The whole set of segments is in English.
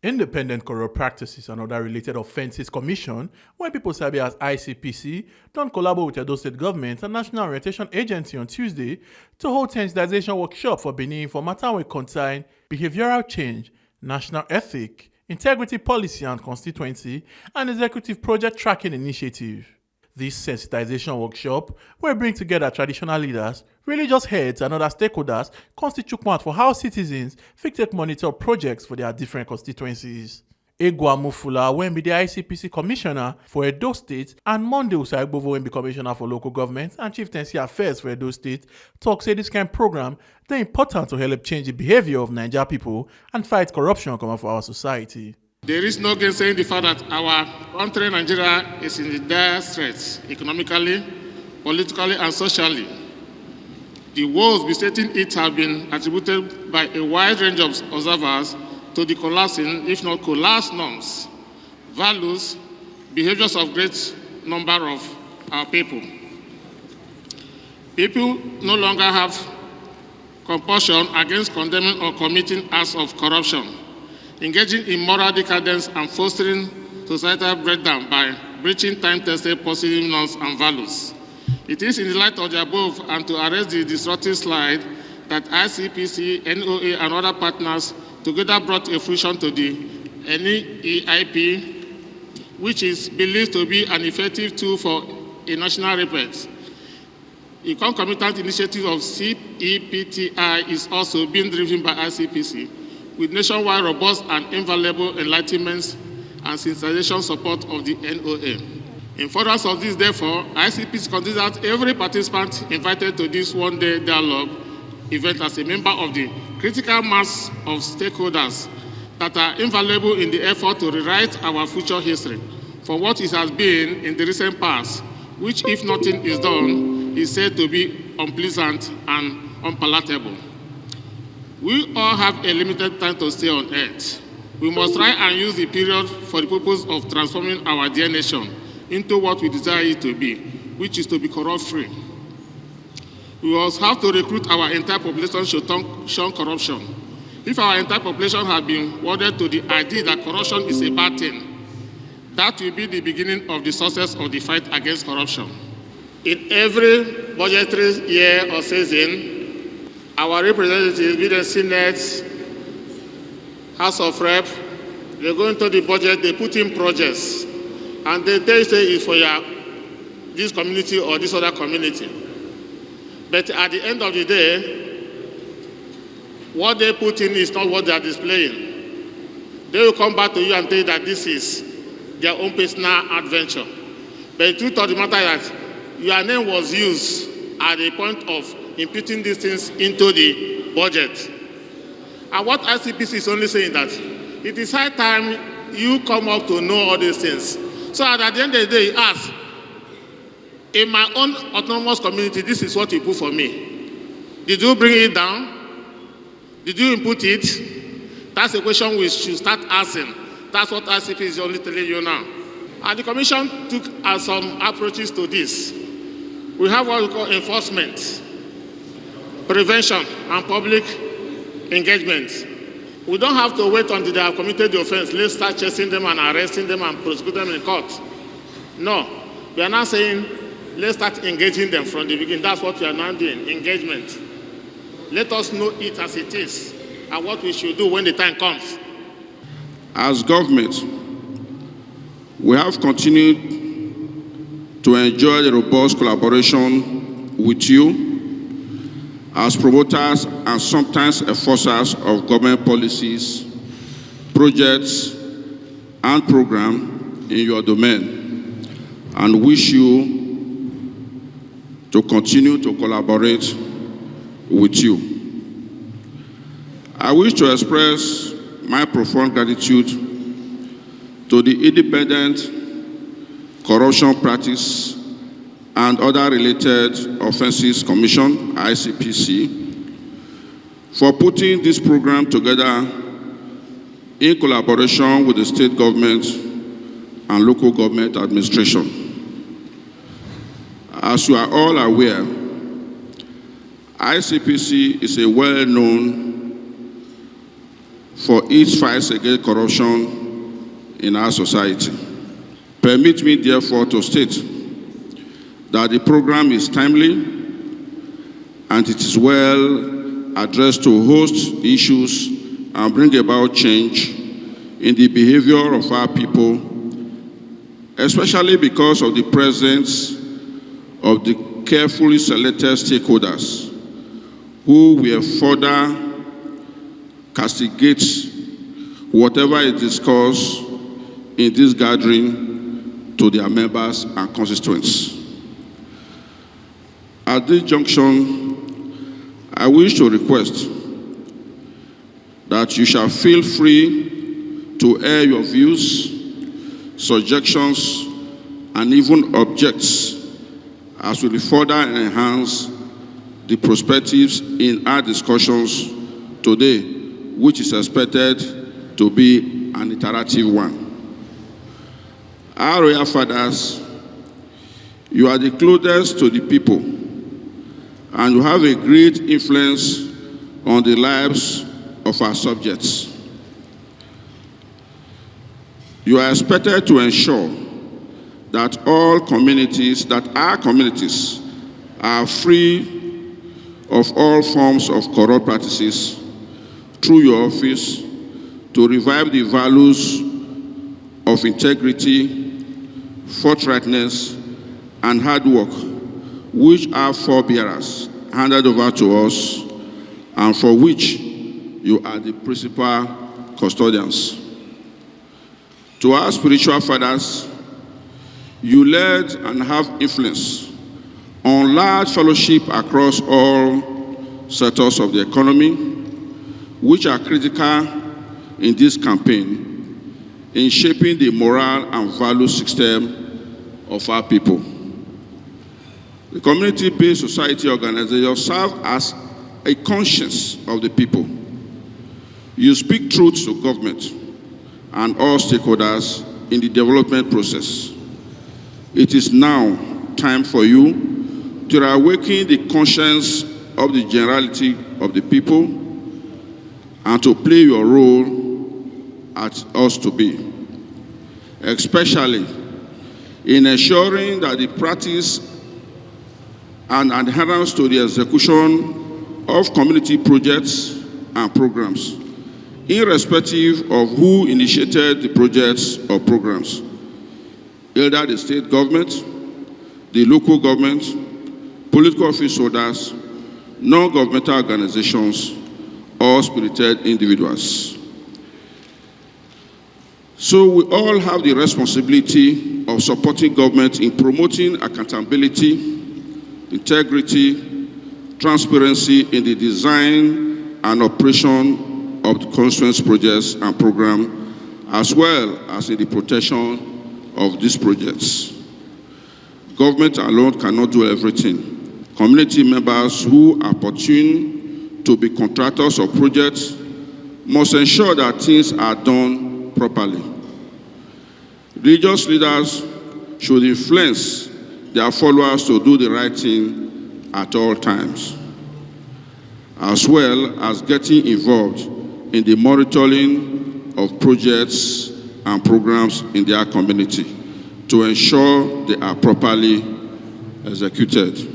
Independent Corrupt Practices and Other Related Offences Commission, wey people sabi as ICPC, don collaborate with Edo State Government and National Orientation Agency on Tuesday to hold sensitization workshop for Benin for matter wey concern behavioral change, national ethic, integrity policy and constituency, and executive project tracking initiative. This sensitization workshop, where bring together traditional leaders, religious heads, and other stakeholders, constitute point for how citizens fit take monitor projects for their different constituencies. Egwa Mufula, when be the ICPC commissioner for Edo State, and Monday Usaibovo, when be commissioner for local government and chieftaincy affairs for Edo State, talk say this kind of program dey important to help change the behavior of Niger people and fight corruption coming for our society. There is no gainsaying the fact that our country, Nigeria, is in the dire straits, economically, politically, and socially. The woes besetting it have been attributed by a wide range of observers to the collapsing, if not collapsed, norms, values, behaviors of great number of our people. People no longer have compulsion against condemning or committing acts of corruption, engaging in moral decadence and fostering societal breakdown by breaching time-tested positive norms and values. It is in the light of the above and to arrest the disruptive slide that ICPC, NOA, and other partners together brought a fruition to the NEIP, which is believed to be an effective tool for a national report. A concomitant initiative of CEPTI is also being driven by ICPC, with nationwide robust and invaluable enlightenments and sensitization support of the NOA. In furtherance of this, therefore, ICPC considers every participant invited to this one-day dialogue event as a member of the critical mass of stakeholders that are invaluable in the effort to rewrite our future history from what it has been in the recent past, which, if nothing is done, is said to be unpleasant and unpalatable. We all have a limited time to stay on earth. We must try and use the period for the purpose of transforming our dear nation into what we desire it to be, which is to be corrupt-free. We must have to recruit our entire population to shun corruption. If our entire population had been worded to the idea that corruption is a bad thing, that will be the beginning of the success of the fight against corruption. In every budgetary year or season, our representatives, be the Senate, House of Rep, they go into the budget, they put in projects, and they say it's for this community or this other community. But at the end of the day, what they put in is not what they are displaying. They will come back to you and tell you that this is their own personal adventure. But the truth of the matter is that your name was used at the point of imputing these things into the budget. And what ICPC is only saying that it is high time you come up to know all these things. So at the end of the day, you ask, in my own autonomous community, this is what you put for me. Did you bring it down? Did you input it? That's a question we should start asking. That's what ICP is only telling you now. And the Commission took some approaches to this. We have what we call enforcement, prevention, and public engagement. We don't have to wait until they have committed the offense. Let's start chasing them and arresting them and prosecuting them in court. No. We are now saying, let's start engaging them from the beginning. That's what we are now doing, engagement. Let us know it as it is and what we should do when the time comes. As government, we have continued to enjoy the robust collaboration with you as promoters and sometimes enforcers of government policies, projects, and programs in your domain, and wish you to continue to collaborate with you. I wish to express my profound gratitude to the Independent Corruption Practice and Other Related Offences Commission, ICPC, for putting this program together in collaboration with the state government and local government administration. As you are all aware, ICPC is a well-known for its fight against corruption in our society. Permit me, therefore, to state that the program is timely and it is well addressed to host issues and bring about change in the behavior of our people, especially because of the presence of the carefully selected stakeholders who will further castigate whatever is discussed in this gathering to their members and constituents. At this junction, I wish to request that you shall feel free to air your views, suggestions, and even objects as we further enhance the perspectives in our discussions today, which is expected to be an interactive one. Our royal fathers, you are the closest to the people, and you have a great influence on the lives of our subjects. You are expected to ensure that our communities are free of all forms of corrupt practices through your office to revive the values of integrity, forthrightness, and hard work, which our forebearers handed over to us and for which you are the principal custodians. To our spiritual fathers, you led and have influence on large fellowship across all sectors of the economy, which are critical in this campaign in shaping the moral and value system of our people. The community-based society organizations serve as a conscience of the people. You speak truth to government and all stakeholders in the development process. It is now time for you to awaken the conscience of the generality of the people and to play your role as us to be, especially in ensuring that the practice and adherence to the execution of community projects and programs, irrespective of who initiated the projects or programs, either the state government, the local government, political office holders, non-governmental organizations, or spirited individuals. So we all have the responsibility of supporting government in promoting accountability, integrity, transparency in the design and operation of the constituency projects and programs, as well as in the protection of these projects. Government alone cannot do everything. Community members who are opportune to be contractors of projects must ensure that things are done properly. Religious leaders should influence their followers to do the right thing at all times, as well as getting involved in the monitoring of projects and programs in their community to ensure they are properly executed.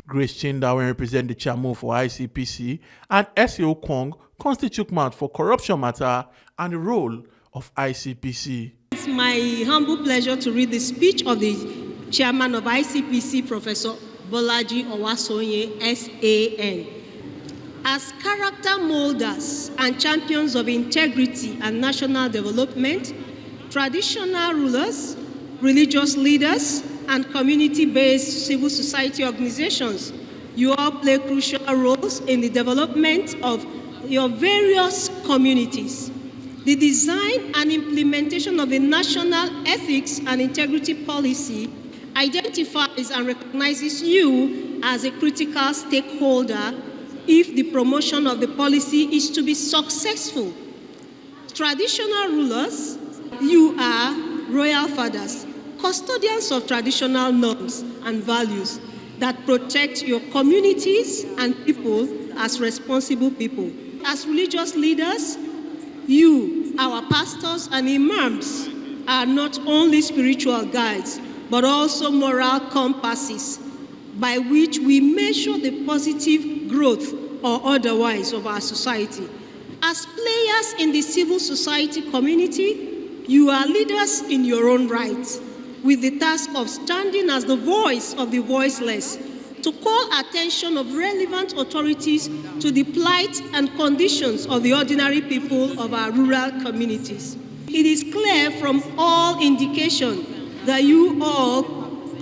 Grace Chinda, represent the chairman for ICPC, and S.A.O. Kwong constitute mouth for corruption matter and the role of ICPC. It's my humble pleasure to read the speech of the chairman of ICPC, Professor Bolaji Owasonye, SAN. As character molders and champions of integrity and national development, traditional rulers, religious leaders, and community-based civil society organizations, you all play crucial roles in the development of your various communities. The design and implementation of a national ethics and integrity policy identifies and recognizes you as a critical stakeholder if the promotion of the policy is to be successful. Traditional rulers, you are royal fathers, custodians of traditional norms and values that protect your communities and people as responsible people. As religious leaders, You, our pastors and imams, are not only spiritual guides, but also moral compasses by which we measure the positive growth or otherwise of our society. As players in the civil society community, you are leaders in your own right, with the task of standing as the voice of the voiceless, to call attention of relevant authorities to the plight and conditions of the ordinary people of our rural communities. It is clear from all indication that you all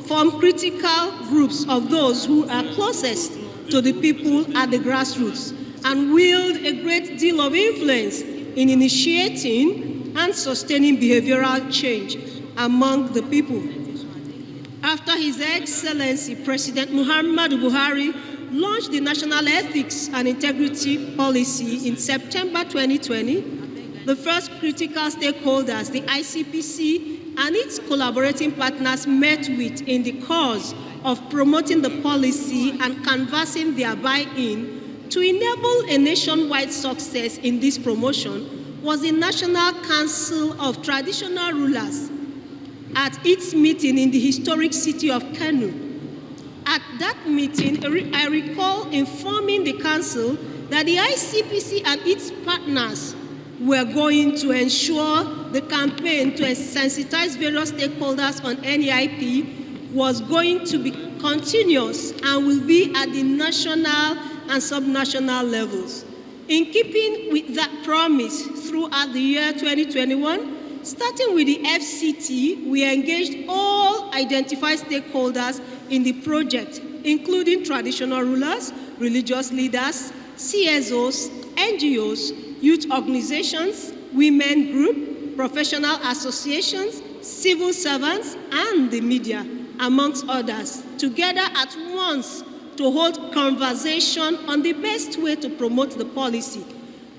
form critical groups of those who are closest to the people at the grassroots and wield a great deal of influence in initiating and sustaining behavioral change among the people. After His Excellency President Muhammadu Buhari launched the National Ethics and Integrity Policy in September 2020, the first critical stakeholders, the ICPC and its collaborating partners, met with in the cause of promoting the policy and canvassing their buy-in to enable a nationwide success in this promotion was the National Council of Traditional Rulers at its meeting in the historic city of Kano. At that meeting, I recall informing the council that the ICPC and its partners were going to ensure the campaign to sensitize various stakeholders on NEIP was going to be continuous and will be at the national and subnational levels. In keeping with that promise throughout the year 2021, starting with the FCT, we engaged all identified stakeholders in the project, including traditional rulers, religious leaders, CSOs, NGOs, youth organizations, women groups, professional associations, civil servants, and the media, amongst others, together at once to hold conversation on the best way to promote the policy.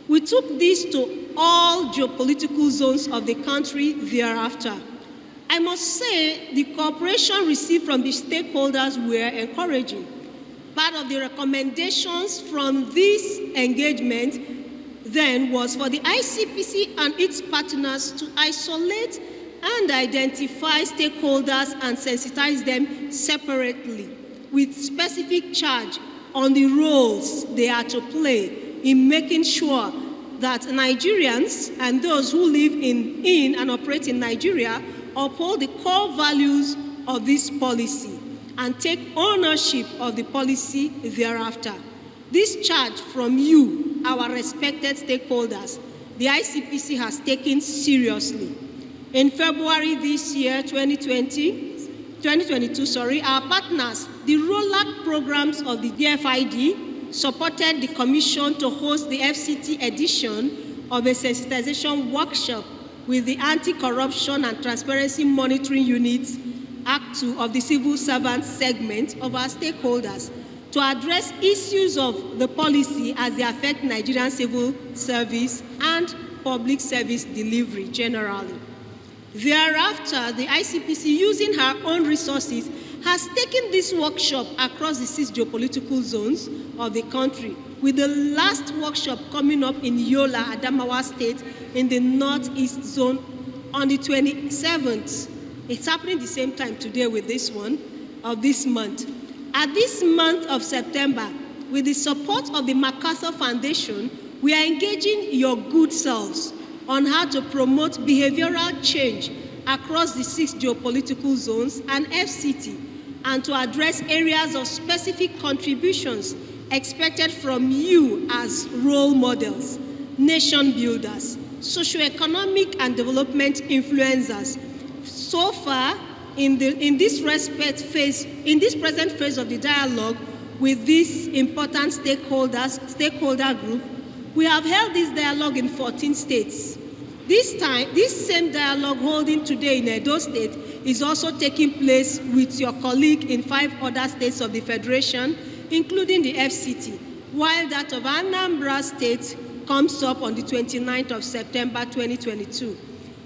We took this to all geopolitical zones of the country thereafter. I must say the cooperation received from the stakeholders were encouraging. Part of the recommendations from this engagement then was for the ICPC and its partners to isolate and identify stakeholders and sensitize them separately with specific charge on the roles they are to play in making sure that Nigerians and those who live in and operate in Nigeria uphold the core values of this policy and take ownership of the policy thereafter. This charge from you, our respected stakeholders, the ICPC has taken seriously. In February this year, 2022, our partners, the rollout programs of the DFID, supported the Commission to host the FCT edition of a sensitization workshop with the Anti-Corruption and Transparency Monitoring Units, Act 2 of the Civil Servants segment of our stakeholders to address issues of the policy as they affect Nigerian civil service and public service delivery generally. Thereafter, the ICPC, using her own resources, has taken this workshop across the 6 geopolitical zones of the country, with the last workshop coming up in Yola, Adamawa State, in the Northeast Zone on the 27th. It's happening the same time today with this one of this month. At this month of September, with the support of the MacArthur Foundation, we are engaging your good selves on how to promote behavioral change across the 6 geopolitical zones and FCT, and to address areas of specific contributions expected from you as role models, nation builders, socioeconomic and development influencers. So far, in this present phase of the dialogue with this important stakeholder group, we have held this dialogue in 14 states. This time, this same dialogue holding today in Edo State is also taking place with your colleague in 5 other states of the Federation, including the FCT, while that of Anambra State comes up on the 29th of September 2022.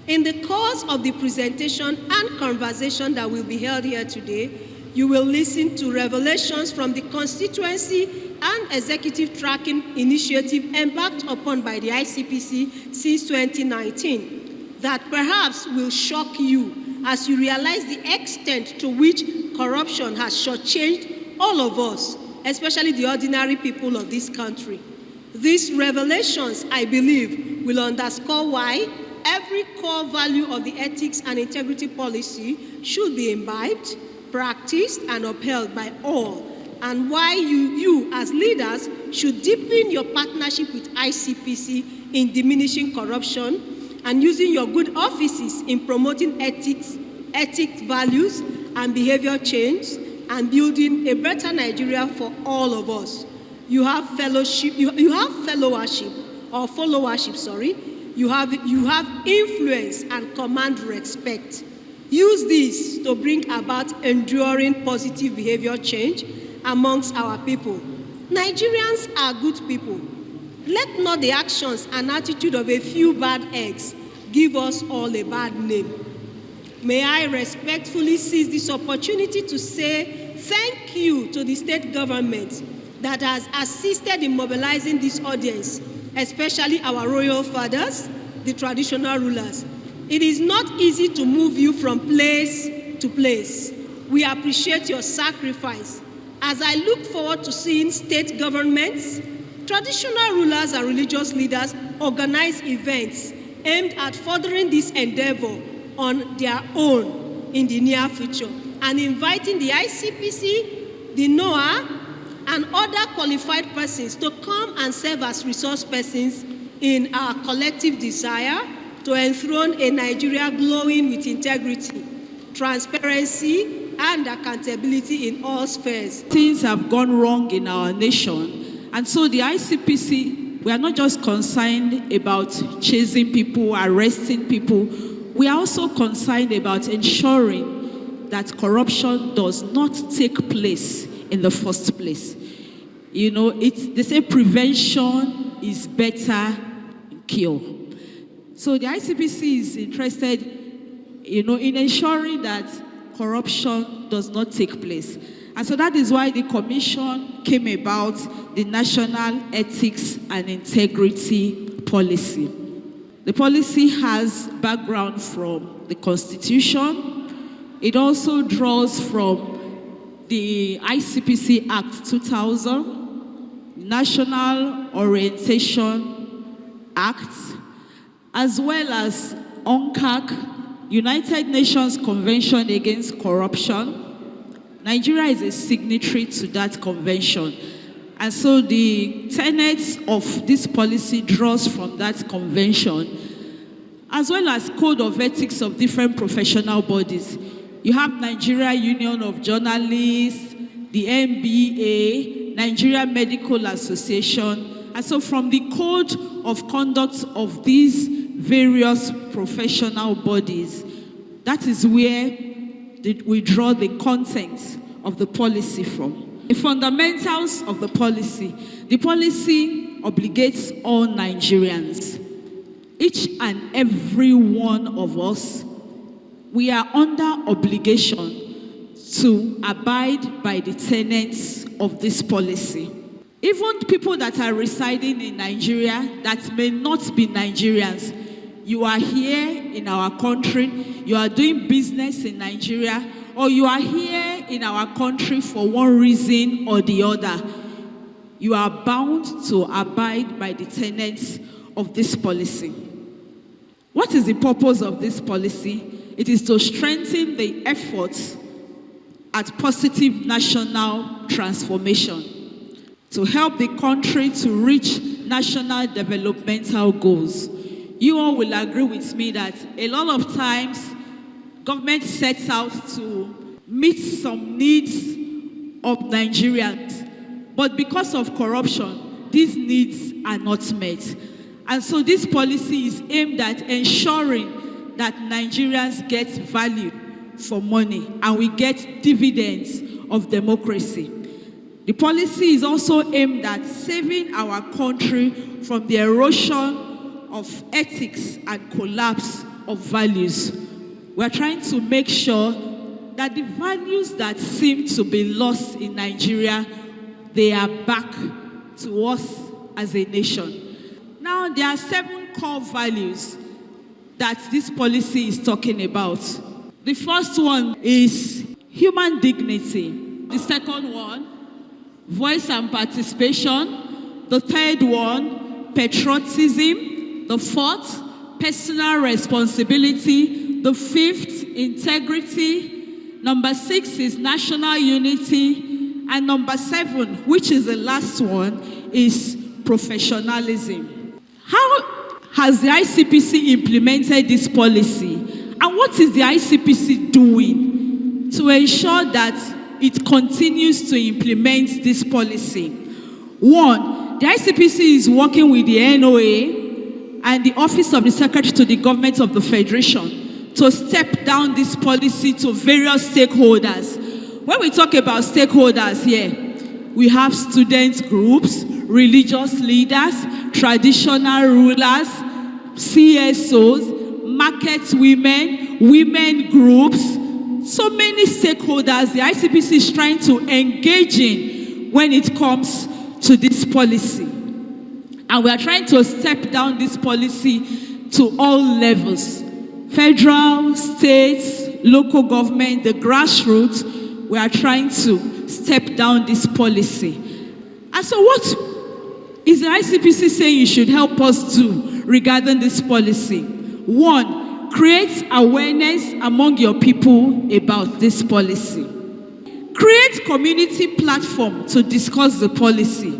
In the course of the presentation and conversation that will be held here today, You will listen to revelations from the constituency and executive tracking initiative embarked upon by the ICPC since 2019 that perhaps will shock you as you realize the extent to which corruption has shortchanged all of us, especially the ordinary people of this country. These revelations, I believe, will underscore why every core value of the ethics and integrity policy should be imbibed, practiced, and upheld by all, and why you as leaders should deepen your partnership with ICPC in diminishing corruption and using your good offices in promoting ethics values and behavior change and building a better Nigeria for all of us. You have followership, you have influence and command respect. Use this to bring about enduring positive behavior change amongst our people. Nigerians are good people. Let not the actions and attitude of a few bad eggs give us all a bad name. May I respectfully seize this opportunity to say thank you to the state government that has assisted in mobilizing this audience, especially our royal fathers, the traditional rulers. It is not easy to move you from place to place. We appreciate your sacrifice. As I look forward to seeing state governments, traditional rulers and religious leaders organize events aimed at furthering this endeavor on their own in the near future and inviting the ICPC, the NOAA, and other qualified persons to come and serve as resource persons in our collective desire to enthrone a Nigeria glowing with integrity, transparency, and accountability in all spheres. Things have gone wrong in our nation, and so the ICPC, we are not just concerned about chasing people, arresting people, we are also concerned about ensuring that corruption does not take place in the first place. You know, they say prevention is better than cure. So the ICPC is interested, in ensuring that corruption does not take place. And so that is why the commission came about the National Ethics and Integrity Policy. The policy has background from the Constitution. It also draws from the ICPC Act 2000, National Orientation Act, as well as UNCAC, United Nations Convention Against Corruption. Nigeria is a signatory to that convention. And so the tenets of this policy draws from that convention, as well as code of ethics of different professional bodies. You have Nigeria Union of Journalists, the NBA, Nigeria Medical Association. And so from the code of conduct of these various professional bodies, that is where we draw the content of the policy from. The fundamentals of the policy obligates all Nigerians. Each and every one of us, we are under obligation to abide by the tenets of this policy. Even people that are residing in Nigeria that may not be Nigerians, you are here in our country, you are doing business in Nigeria, or you are here in our country for one reason or the other, you are bound to abide by the tenets of this policy. What is the purpose of this policy? It is to strengthen the efforts at positive national transformation, to help the country to reach national developmental goals. You all will agree with me that a lot of times government sets out to meet some needs of Nigerians, but because of corruption, these needs are not met. And so this policy is aimed at ensuring that Nigerians get value for money and we get dividends of democracy. The policy is also aimed at saving our country from the erosion of ethics and collapse of values. We're trying to make sure that the values that seem to be lost in Nigeria, they are back to us as a nation. Now, there are 7 core values that this policy is talking about. The first one is human dignity. The second one, voice and participation. The third one, patriotism. The fourth, personal responsibility. The fifth, integrity. Number 6 is national unity. And number 7, which is the last one, is professionalism. How has the ICPC implemented this policy? And what is the ICPC doing to ensure that it continues to implement this policy? 1, the ICPC is working with the NOA and the Office of the Secretary to the Government of the Federation to step down this policy to various stakeholders. When we talk about stakeholders here, we have student groups, religious leaders, traditional rulers, CSOs, market women, women groups, so many stakeholders the ICPC is trying to engage in when it comes to this policy. And we are trying to step down this policy to all levels. Federal, states, local government, the grassroots, we are trying to step down this policy. And so what is the ICPC saying you should help us do regarding this policy? 1, create awareness among your people about this policy. Create community platform to discuss the policy.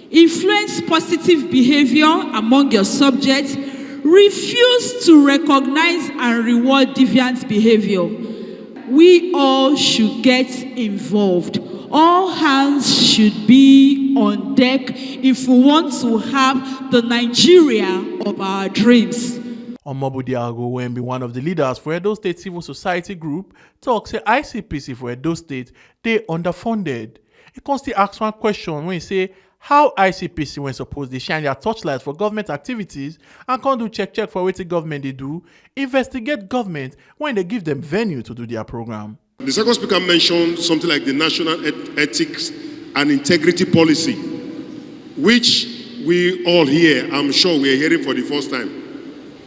Influence positive behavior among your subjects. Refuse to recognize and reward deviant behavior. We all should get involved. All hands should be on deck if we want to have the Nigeria of our dreams. Omobude when be one of the leaders for Edo State Civil Society Group talks say ICPC for Edo State they underfunded. He constantly asks one question when he say how ICPC when supposed they shine their torchlight for government activities and can't do check for what the government they do, investigate government when they give them venue to do their program. The second speaker mentioned something like the National Ethics and Integrity Policy, which we all here, I'm sure we are hearing for the first time.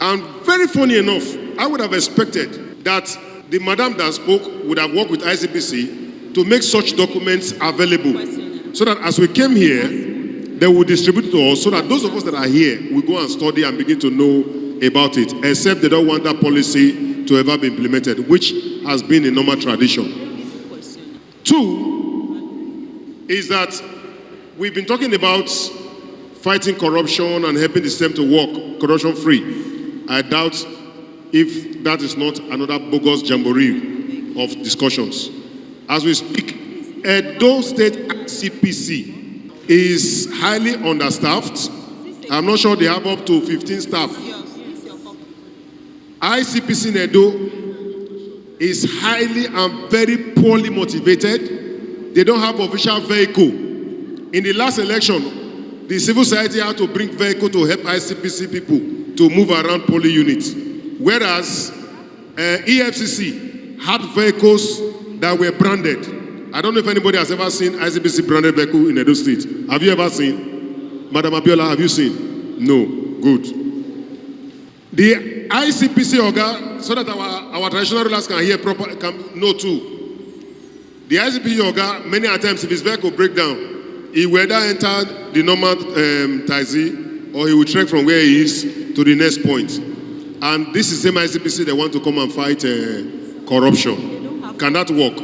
And very funny enough, I would have expected that the madam that spoke would have worked with ICPC to make such documents available so that as we came here, they will distribute it to us so that those of us that are here will go and study and begin to know about it, except they don't want that policy to ever be implemented, which has been a normal tradition. 2 is that we've been talking about fighting corruption and helping the system to work corruption-free. I doubt if that is not another bogus jamboree of discussions. As we speak, Edo State ICPC is highly understaffed. I'm not sure they have up to 15 staff. ICPC in Edo is highly and very poorly motivated. They don't have official vehicle. In the last election, the civil society had to bring vehicle to help ICPC people to move around polling units. Whereas EFCC had vehicles that were branded. I don't know if anybody has ever seen ICPC branded vehicle in Edo State. Have you ever seen? Madam Abiola, have you seen? No. Good. The ICPC organ, so that our traditional rulers can hear proper, can know too. The ICPC organ, many times if his vehicle break down, he will either enter the normal taxi or he will trek from where he is to the next point. And this is the same ICPC they want to come and fight corruption. Can that work?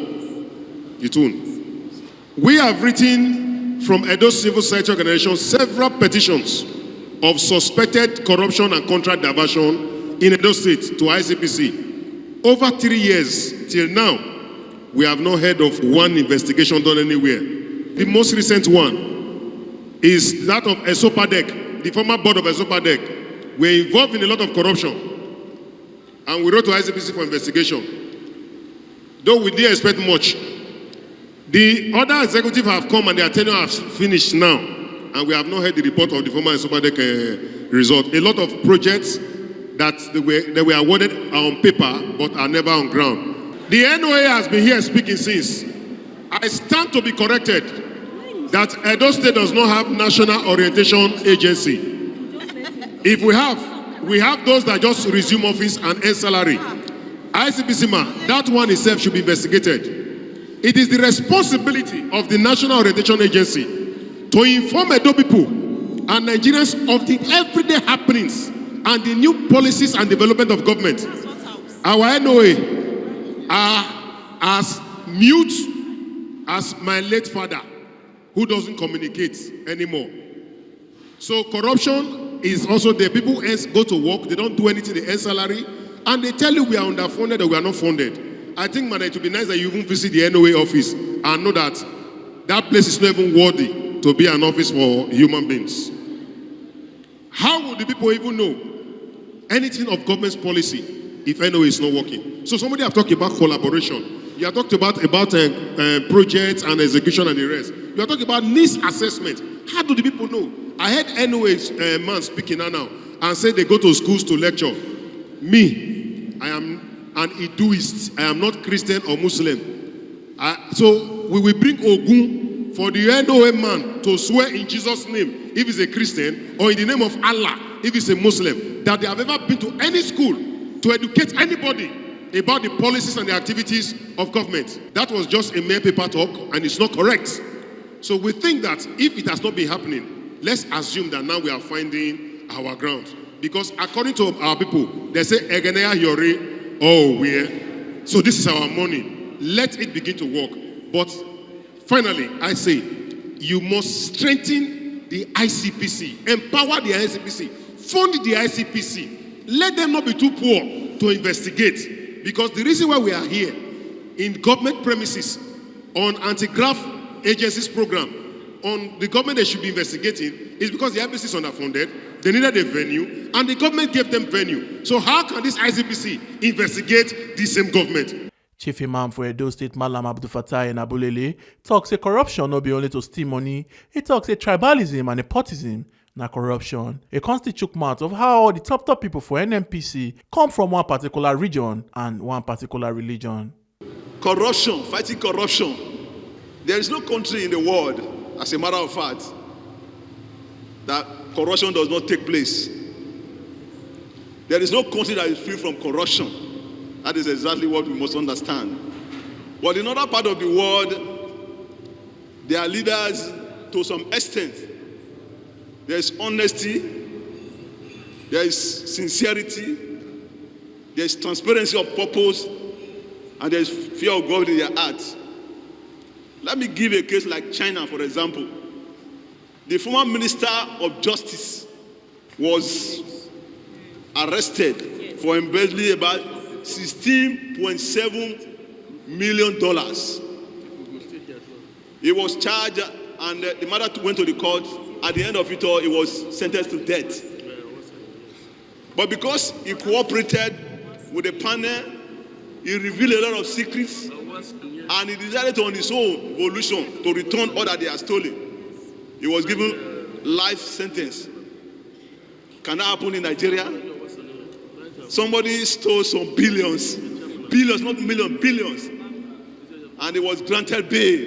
It won't. We have written from Edo Civil Society Organization several petitions of suspected corruption and contract diversion in Edo State to ICPC. Over 3 years till now, we have not heard of one investigation done anywhere. The most recent one is that of Esopadec, the former board of Esopadec. We're involved in a lot of corruption. And we wrote to ICPC for investigation. Though we didn't expect much. The other executives have come and their tenure has finished now. And we have not heard the report of the former Esopadec result. A lot of projects that they were awarded are on paper but are never on ground. The NOA has been here speaking since. I stand to be corrected that Edo State does not have National Orientation Agency. If we have those that just resume office and earn salary. ICPC man, that one itself should be investigated. It is the responsibility of the National Orientation Agency to inform Edo people and Nigerians of the everyday happenings and the new policies and development of government. Our NOA are as mute as my late father, who doesn't communicate anymore. So corruption is also there. People go to work, they don't do anything, they earn salary, and they tell you we are underfunded or we are not funded. I think, man, it would be nice that you even visit the NOA office and know that that place is not even worthy to be an office for human beings. How would the people even know anything of government's policy if NOA is not working? So somebody have talked about collaboration. You have talked about projects and execution and the rest. You are talking about needs assessment. How do the people know? I heard NOA's man speaking now and said they go to schools to lecture. Me, I am an Iduist. I am not Christian or Muslim. So we will bring Ogun for the NOA man to swear in Jesus' name if he's a Christian, or in the name of Allah if he's a Muslim, that they have ever been to any school to educate anybody about the policies and the activities of government. That was just a mere paper talk, and it's not correct. So we think that if it has not been happening, let's assume that now we are finding our ground. Because according to our people, they say, Egenea Yori, oh, we're. So this is our money. Let it begin to work. But finally, I say, you must strengthen the ICPC, empower the ICPC, fund the ICPC. Let them not be too poor to investigate. Because the reason why we are here in government premises on anti-graft agencies program, on the government they should be investigating, is because the ICPC is underfunded, they needed a venue, and the government gave them venue. So how can this ICPC investigate the same government? Chief Imam for Edo State, Malam Abdul Fattah and Abulele, talks a corruption not be only to steal money, he talks a tribalism and nepotism. Na corruption. A constant mouth of how all the top people for NNPC come from one particular region and one particular religion. Corruption, fighting corruption. There is no country in the world, as a matter of fact, that corruption does not take place. There is no country that is free from corruption. That is exactly what we must understand. But in other part of the world, there are leaders to some extent. There is honesty, there is sincerity, there is transparency of purpose, and there is fear of God in their hearts. Let me give a case like China, for example. The former Minister of Justice was arrested for embezzling about $16.7 million. He was charged, and the matter went to the court. At the end of it all, he was sentenced to death. But because he cooperated with the panel, he revealed a lot of secrets, and he decided on his own volition to return all that they had stolen. He was given life sentence. Can that happen in Nigeria? Somebody stole some billions, not millions, billions, and he was granted bail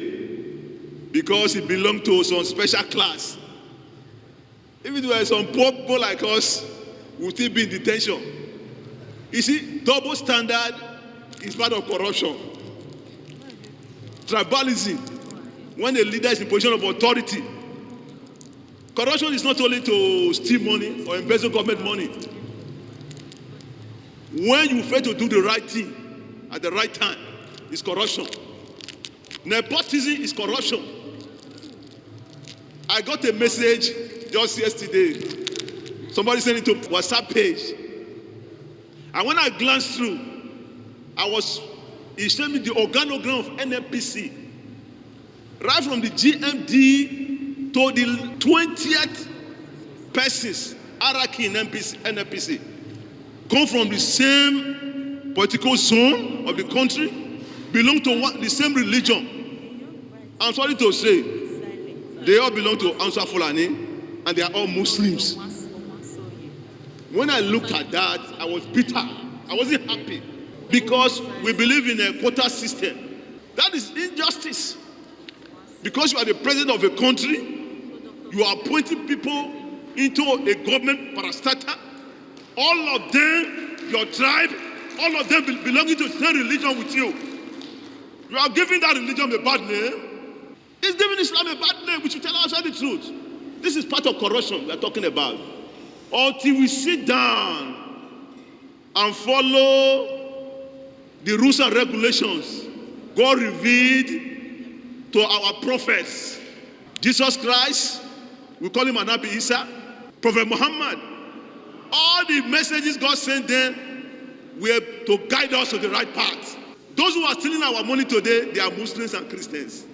because he belonged to some special class. If it were some poor people like us, we would still be in detention. You see, double standard is part of corruption. Tribalism, when a leader is in position of authority. Corruption is not only to steal money or embezzle government money. When you fail to do the right thing at the right time, it's corruption. Nepotism is corruption. I got a message just yesterday. Somebody sent it to WhatsApp page. And when I glanced through, he showed me the organogram of NNPC. Right from the GMD to the 20th persons, hierarchy in NNPC, come from the same political zone of the country, belong to the same religion. I'm sorry to say, they all belong to Ansa Fulani, and they are all Muslims. When I looked at that, I was bitter. I wasn't happy. because we believe in a quota system. That is injustice. Because you are the president of a country, you are appointing people into a government parastatal. All of them, your tribe, all of them belonging to the same religion with you. You are giving that religion a bad name. It's giving Islam a bad name. We should tell ourselves the truth. This is part of corruption we are talking about. Until we sit down and follow the rules and regulations God revealed to our prophets. Jesus Christ, we call him Anabi Isa, Prophet Muhammad. All the messages God sent them were to guide us to the right path. Those who are stealing our money today, they are Muslims and Christians.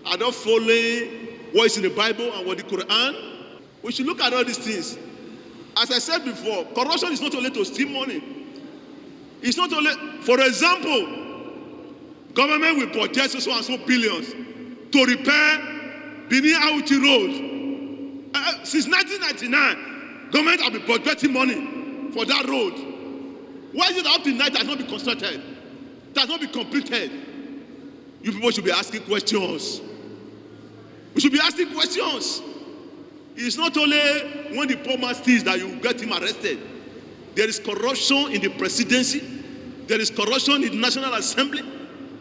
Are not following what is in the Bible and what the Quran. We should look at all these things. As I said before, corruption is not only to steal money. It's not only, for example, government will budget so and so billions to repair Benin Auchi Road. Since 1999, government have been budgeting money for that road. Why is it up to now it has not been constructed? It has not been completed. You people should be asking questions. We should be asking questions. It's not only when the poor man steals that you get him arrested. There is corruption in the presidency. There is corruption in the National Assembly.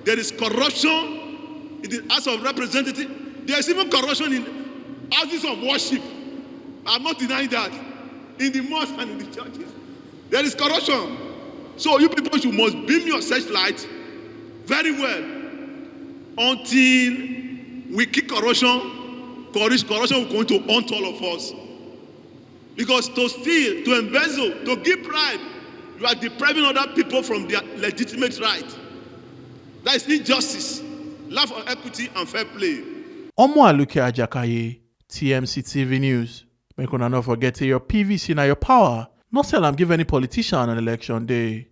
There is corruption in the House of Representatives. There is even corruption in houses of worship. I'm not denying that. In the mosque and in the churches. There is corruption. So you people must beam your searchlight very well until we kick corruption. Corruption will going to haunt all of us. Because to steal, to embezzle, to give bribe, you are depriving other people from their legitimate right. That is injustice, lack of equity and fair play. Omobude Ajakaye, TMC TV News. Make una not forget your PVC na your power. No sell and give any politician on election day.